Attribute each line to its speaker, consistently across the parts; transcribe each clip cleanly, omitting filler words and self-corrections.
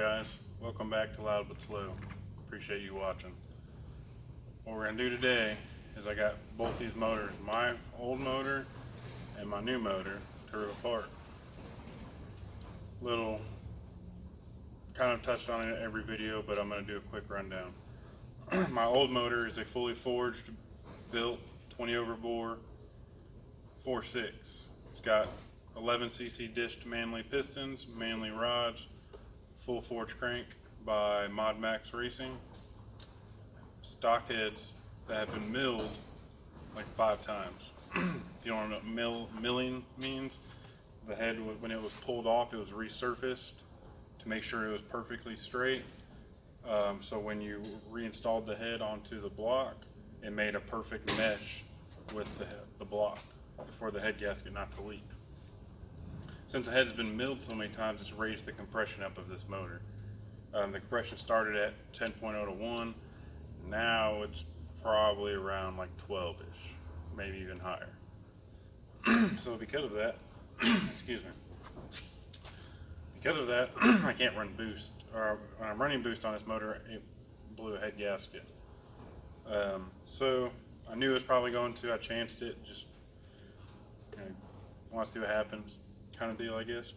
Speaker 1: guys? Welcome back to Loud But Slow. Appreciate you watching. What we're going to do today is I got both these motors, my old motor and my new motor, to rip apart. Little, kind of touched on it in every video, but I'm going to do a quick rundown. My old motor is a fully forged, built, 20 over bore 4.6. It's got 11cc dished Manley pistons, Manley rods, full forged crank by Mod Max Racing. Stock heads that have been milled like 5 times. If you don't know what milling means, the head, when it was pulled off, it was resurfaced to make sure it was perfectly straight. So when you reinstalled the head onto the block, it made a perfect mesh with the block for the head gasket not to leak. Since the head's been milled so many times, it's raised the compression up of this motor. The compression started at 10.0 to 1. Now it's probably around like 12-ish, maybe even higher. So because of that, excuse me, because of that, I can't run boost. Or when I'm running boost on this motor, it blew a head gasket. So I knew it was probably going to. I chanced it, just want to see what happens, kind of deal, I guess.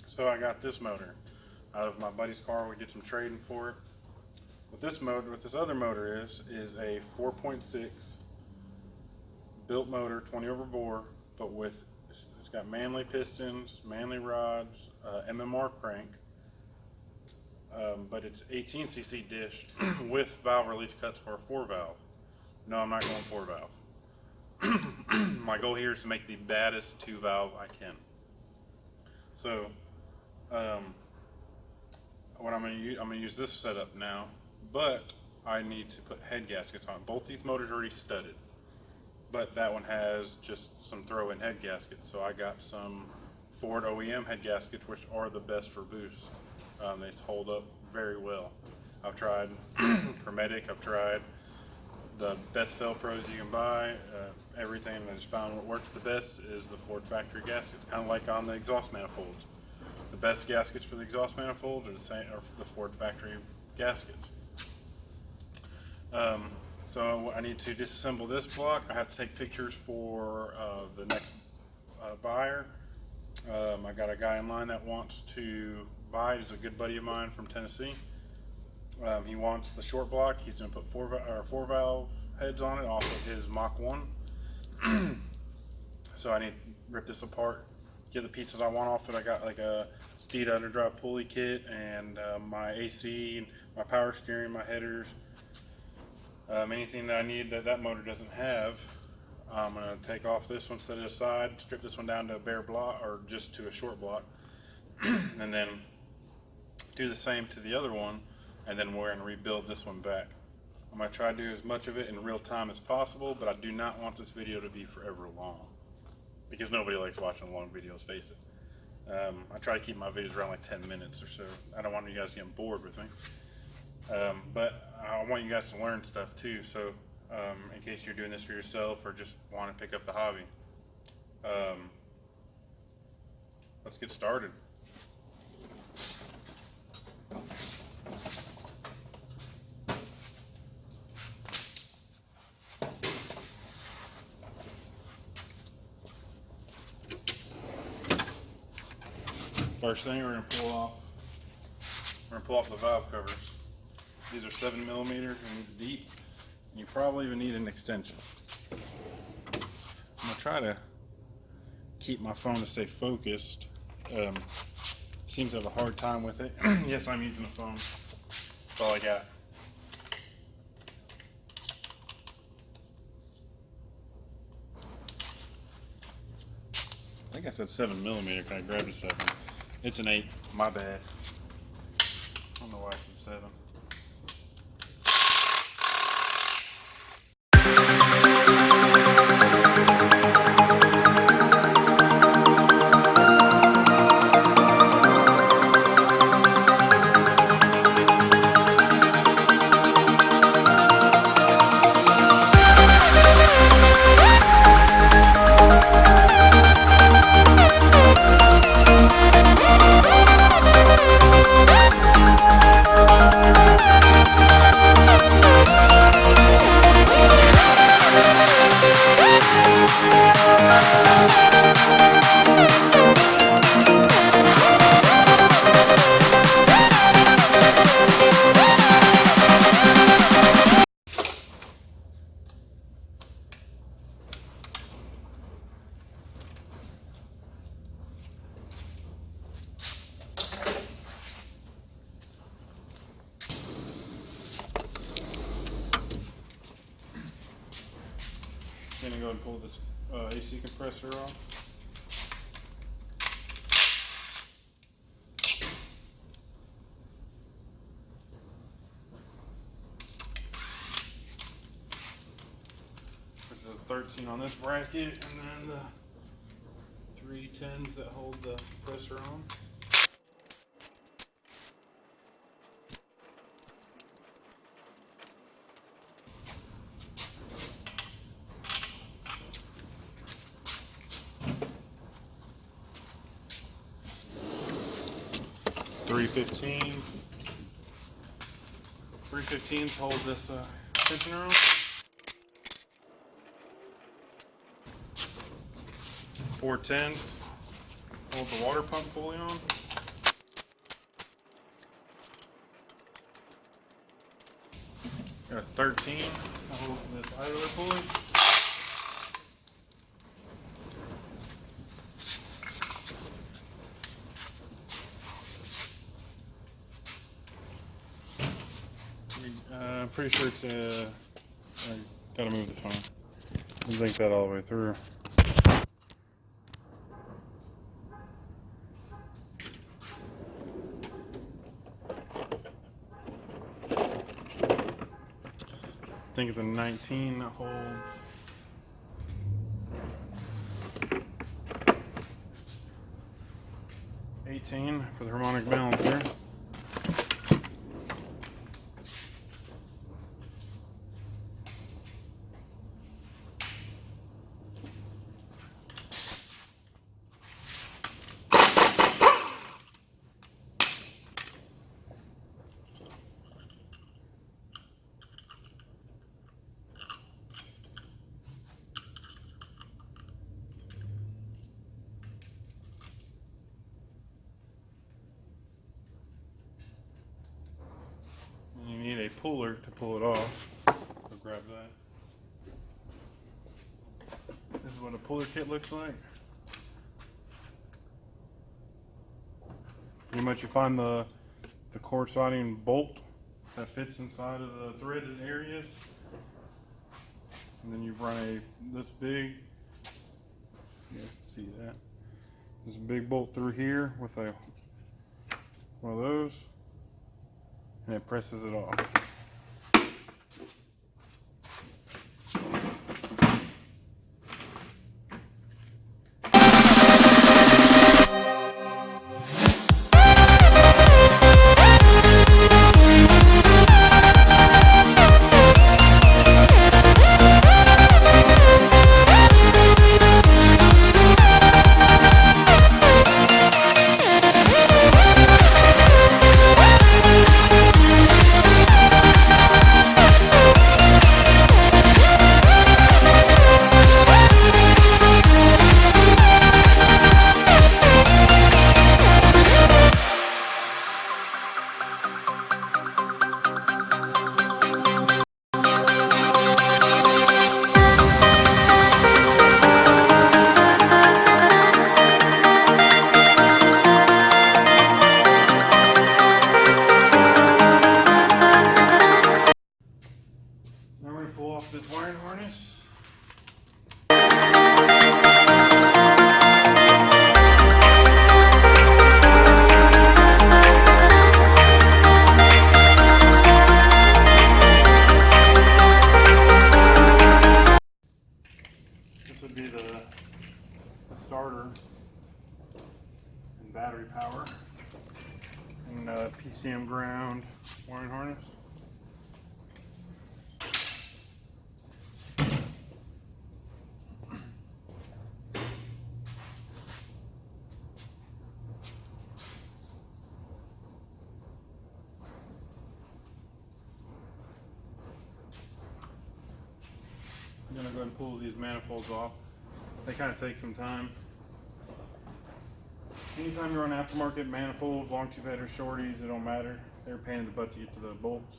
Speaker 1: So I got this motor out of my buddy's car. We did some trading for it. What this other motor is a 4.6 built motor, 20 over bore, but it's got Manley pistons, Manley rods, MMR crank, but it's 18cc dished with valve relief cuts for a 4 valve. No, I'm not going 4 valve. My goal here is to make the baddest 2 valve I can. So what I'm going to use this setup now, but I need to put head gaskets on. Both these motors are already studded, but that one has just some throw-in head gaskets. So I got some Ford OEM head gaskets, which are the best for boost. They hold up very well. I've tried Hermetic, I've tried the best Felpros you can buy, everything. I just found what works the best is the Ford factory gaskets, kind of like on the exhaust manifolds. The best gaskets for the exhaust manifolds are the Ford factory gaskets. So I need to disassemble this block. I have to take pictures for the next buyer. I got a guy in line that wants to buy. He's a good buddy of mine from Tennessee. He wants the short block. He's going to put 4 valve heads on it off of his Mach 1. So I need to rip this apart, get the pieces I want off it. I got like a Steeda underdrive pulley kit and my AC, my power steering, my headers, anything that I need that motor doesn't have. I'm going to take off this one, set it aside, strip this one down to a bare block or just to a short block, and then do the same to the other one, and then we're going to rebuild this one back. I'm going to try to do as much of it in real time as possible, but I do not want this video to be forever long, because nobody likes watching long videos, face it. I try to keep my videos around like 10 minutes or so. I don't want you guys getting bored with me. But I want you guys to learn stuff too, so in case you're doing this for yourself or just want to pick up the hobby. Let's get started. First thing we're going to pull off the valve covers. These are 7mm and deep. You probably even need an extension. I'm going to try to keep my phone to stay focused. Seems to have a hard time with it. Yes, I'm using a phone. That's all I got. I think I said 7mm. Can I grab a 7? It's an 8. My bad. I don't know why I said 7. gonna go and pull this AC compressor off. There's a 13 on this bracket, and then the 3 10s that hold the compressor on. Three 15s hold this tensioner on. 4 10s hold the water pump pulley on. Got a 13 hold this idler pulley. I'm pretty sure it's I gotta move the phone. Link that all the way through. I think it's a 19 hole. $18 for the harmonic balancer. A puller to pull it off. So grab that. This is what a puller kit looks like. Pretty much you find the corresponding bolt that fits inside of the threaded areas, and then you run this big. You guys can see that. There's a big bolt through here with one of those. And it presses it off. This wiring harness. This would be the starter and battery power and PCM ground wiring harness. I'm going to go ahead and pull these manifolds off. They kind of take some time. Anytime you're on aftermarket manifolds, long tube headers, shorties, it don't matter. They're a pain in the butt to get to the bolts.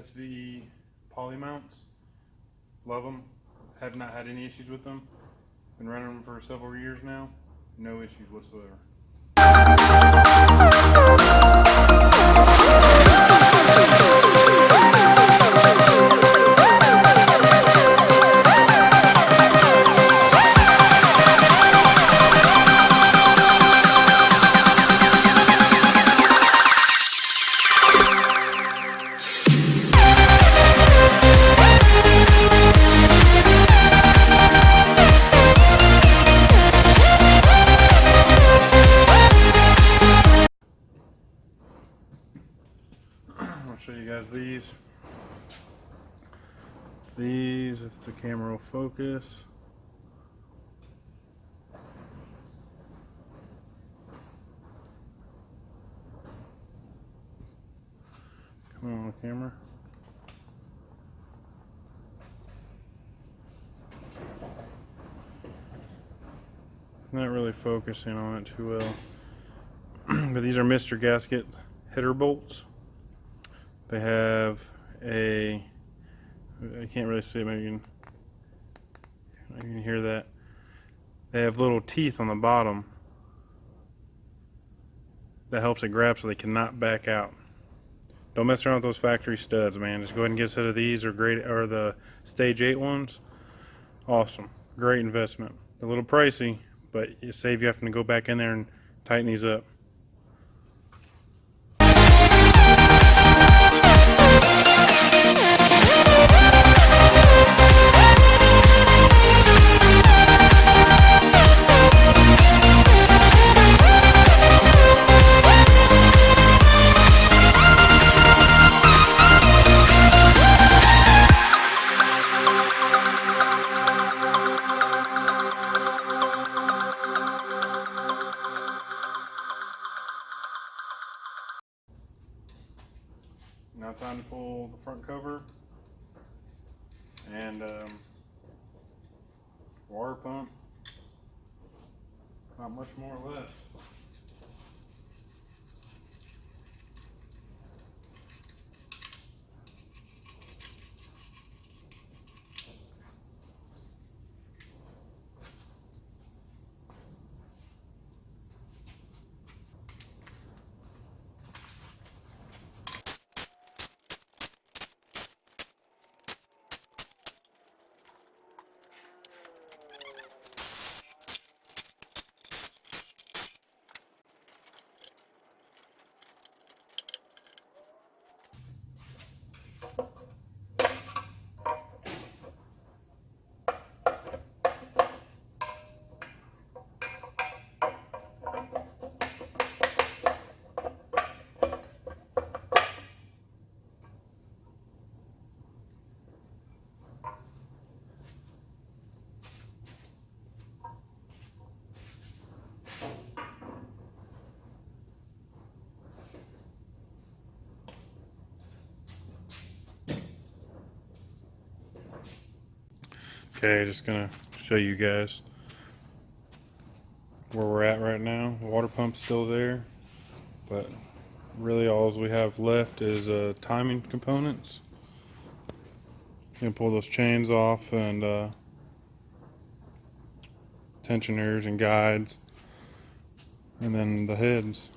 Speaker 1: SV poly mounts. Love them. Have not had any issues with them. Been running them for several years now. No issues whatsoever. I'll show you guys these. These, if the camera will focus. Come on, camera. Not really focusing on it too well. But these are Mr. Gasket header bolts. They have a, I can't really see it, maybe you can hear that. They have little teeth on the bottom that helps it grab so they cannot back out. Don't mess around with those factory studs, man. Just go ahead and get a set of these or the Stage 8 ones. Awesome. Great investment. A little pricey, but it saves you having to go back in there and tighten these up. Now time to pull the front cover and water pump. Not much more left. Okay, just gonna show you guys where we're at right now. The water pump's still there, but really all we have left is timing components. You can pull those chains off and tensioners and guides, and then the heads.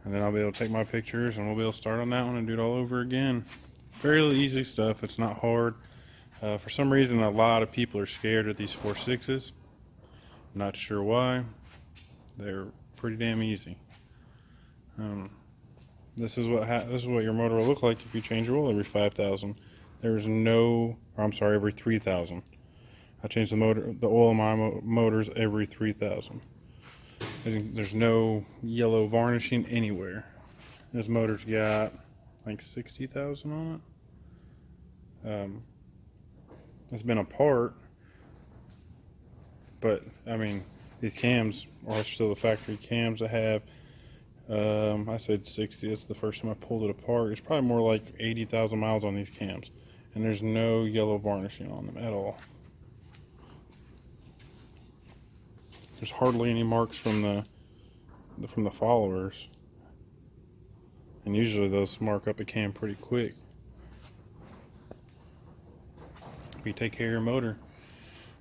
Speaker 1: And then I'll be able to take my pictures and we'll be able to start on that one and do it all over again. Fairly easy stuff, it's not hard. For some reason, a lot of people are scared of these 4.6s. Not sure why. They're pretty damn easy. This is what your motor will look like if you change your oil every 5,000. There's no, or I'm sorry, every 3,000. I change the oil in my motors every 3,000. There's no yellow varnishing anywhere. This motor's got like 60,000 on it. It's been apart, but I mean, these cams are still the factory cams I have. I said 60. That's the first time I pulled it apart. It's probably more like 80,000 miles on these cams, and there's no yellow varnishing on them at all. There's hardly any marks from the followers, And usually those mark up a cam pretty quick. If you take care of your motor.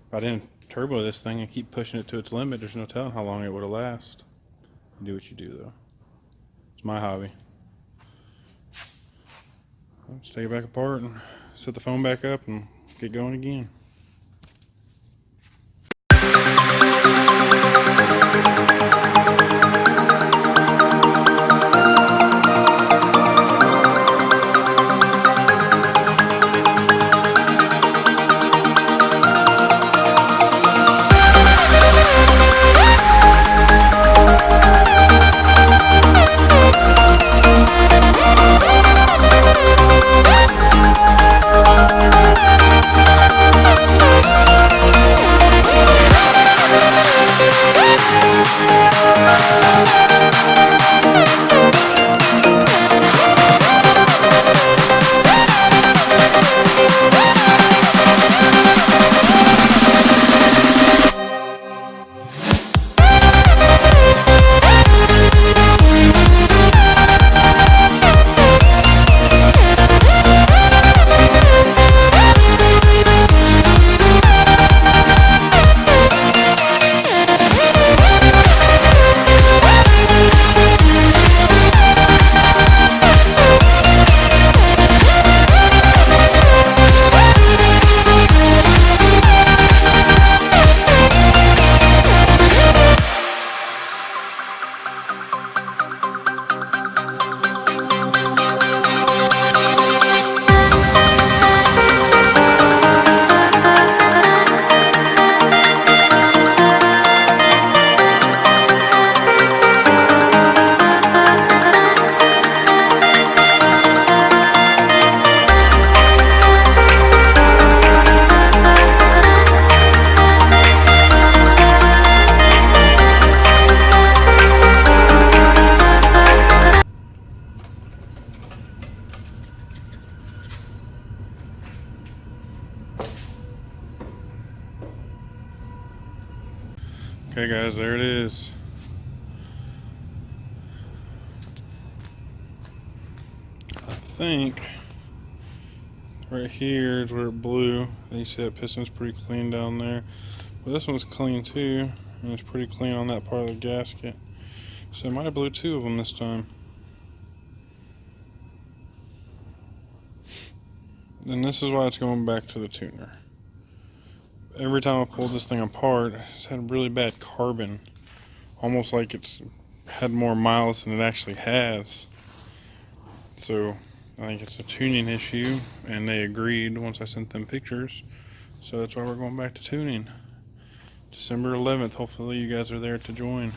Speaker 1: If I didn't turbo this thing and keep pushing it to its limit, there's no telling how long it would have lasted. You do what you do though. It's my hobby. Let's take it back apart and set the phone back up and get going again. Okay guys, there it is. I think right here is where it blew. And you see that piston's pretty clean down there. But this one's clean too, and it's pretty clean on that part of the gasket. So it might have blew two of them this time. And this is why it's going back to the tuner. Every time I pulled this thing apart, it's had really bad carbon. Almost like it's had more miles than it actually has. So I think it's a tuning issue, and they agreed once I sent them pictures. So that's why we're going back to tuning. December 11th, hopefully you guys are there to join.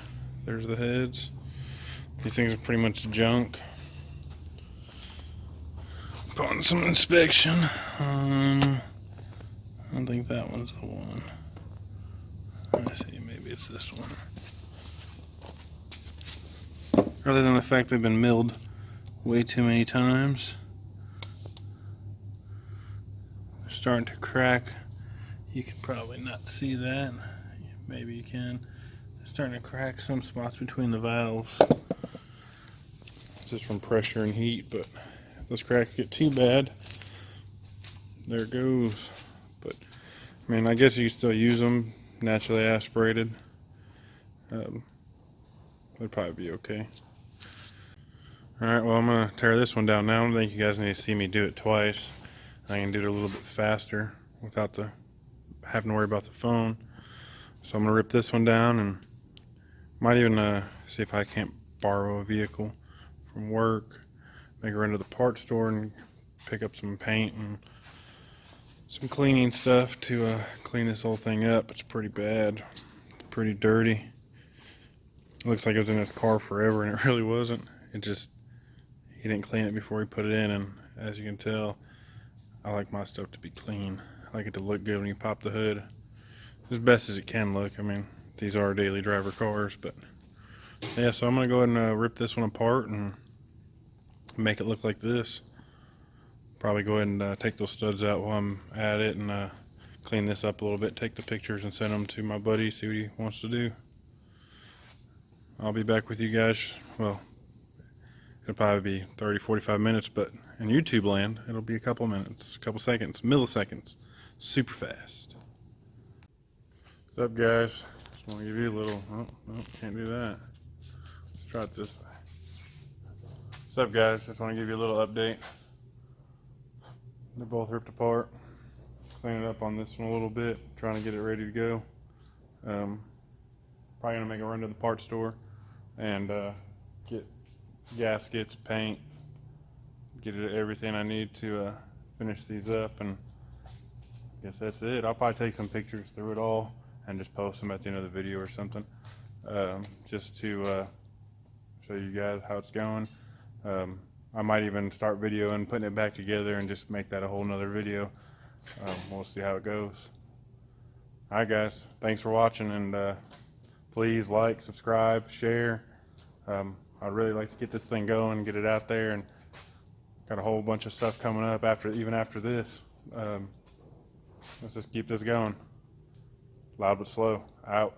Speaker 1: There's the heads. These things are pretty much junk. Upon some inspection, I don't think that one's the one. Let's see, maybe it's this one. Other than the fact they've been milled way too many times. They're starting to crack. You can probably not see that. Maybe you can. They're starting to crack some spots between the valves. Just from pressure and heat, but if those cracks get too bad, there it goes. But I mean, I guess you can still use them naturally aspirated. They'd probably be okay. Alright, well, I'm going to tear this one down now. I don't think you guys need to see me do it twice. I can do it a little bit faster without having to worry about the phone. So I'm going to rip this one down, and might even see if I can't borrow a vehicle from work, make a run to the parts store and pick up some paint and some cleaning stuff to clean this whole thing up. It's pretty bad, it's pretty dirty. It looks like it was in this car forever, and it really wasn't. It just, he didn't clean it before he put it in, and as you can tell, I like my stuff to be clean. I like it to look good when you pop the hood, as best as it can look. I mean, these are daily driver cars, but yeah, so I'm gonna go ahead and rip this one apart and make it look like this. Probably go ahead and take those studs out while I'm at it, and clean this up a little bit, take the pictures and send them to my buddy, see what he wants to do. I'll be back with you guys, well, it'll probably be 30, 45 minutes, but in YouTube land, it'll be a couple minutes, a couple seconds, milliseconds, super fast. What's up, guys? Just want to give you a little, oh, can't do that. Let's try it this way. What's up, guys? Just want to give you a little update. They're both ripped apart. Cleaning up on this one a little bit, trying to get it ready to go. Probably gonna make a run to the parts store and get gaskets, paint, get everything I need to finish these up, and I guess that's it. I'll probably take some pictures through it all and just post them at the end of the video or something, just to show you guys how it's going. I might even start videoing, putting it back together, and just make that a whole nother video. We'll see how it goes. Alright, guys, thanks for watching, and please like, subscribe, share. I'd really like to get this thing going, get it out there, and got a whole bunch of stuff coming up even after this. Let's just keep this going. Loud but slow. Out.